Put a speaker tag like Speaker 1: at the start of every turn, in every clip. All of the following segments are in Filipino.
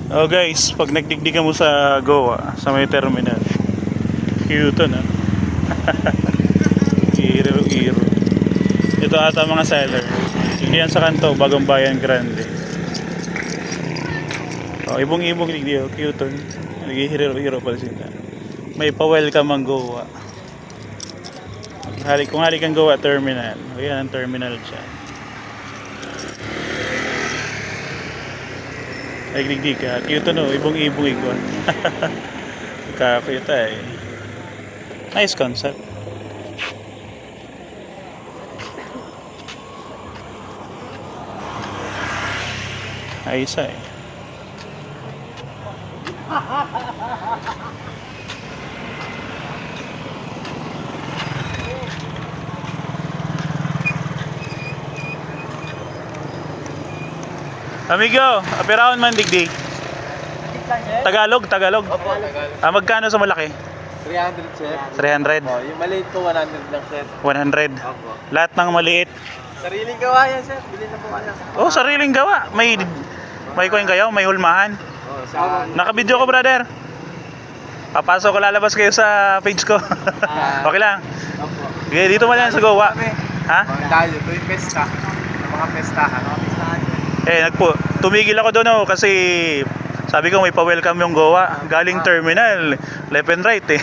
Speaker 1: Oh guys, pag nagdigdigan mo sa Goa, sa may terminal, cute na. Iro. Ito ata mga seller. Diyan sa kanto, Bagong Bayan Grande. Oh, ibong-ibong digdiyo, cute. Naghihiro-hiro pala sila. May pa-welcome ang Goa. Kung halik ang Goa terminal. Ayan ang terminal dyan. Nagdigdig ka. Cute no, ibong-ibong igwan. Kakita eh. Nice concept. Ayos eh. Amigo, apiraon man digdi. Tagalog.
Speaker 2: Opo, Tagalog.
Speaker 1: Magkano sa malaki?
Speaker 2: 300, sir.
Speaker 1: 300.
Speaker 2: Oh, yung maliit ko 100 lang, sir.
Speaker 1: 100.
Speaker 2: Opo.
Speaker 1: Lahat ng maliit.
Speaker 2: Sariling gawa yan, sir. Bili na po kayo.
Speaker 1: Oh, sariling gawa. May coin kayo, may hulmahan.
Speaker 2: Oh, sa...
Speaker 1: Naka-video ko, brother. Papasok ko, lalabas kayo sa page ko. Okay lang.
Speaker 2: Opo.
Speaker 1: Okay, dito man yan sa Goa. Ha?
Speaker 2: Dahil ito yung pesta. Mga pestahan. Mga pestahan.
Speaker 1: Tumigil ako doon kasi sabi ko may pa-welcome yung Goa. Galing terminal. Left and right eh.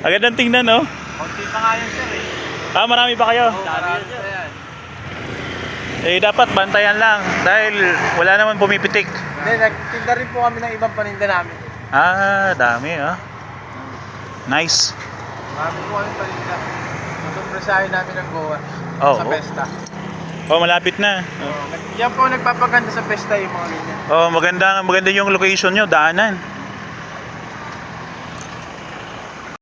Speaker 1: Agad ang tingnan, no?
Speaker 2: Konti pa nga yan, sir eh.
Speaker 1: Marami pa kayo?
Speaker 2: Marami yan.
Speaker 1: Dapat bantayan lang dahil wala naman pumipitik.
Speaker 2: Hindi, nagtinda rin po kami ng ibang paninda namin.
Speaker 1: Dami Nice.
Speaker 2: Marami po kami paninda. Itong presahe namin ng Goa.
Speaker 1: Oh,
Speaker 2: sa pesta.
Speaker 1: Malapit na.
Speaker 2: Yan po nagpapaganda sa pesta yung mga ganyan.
Speaker 1: Maganda yung location nyo, daanan.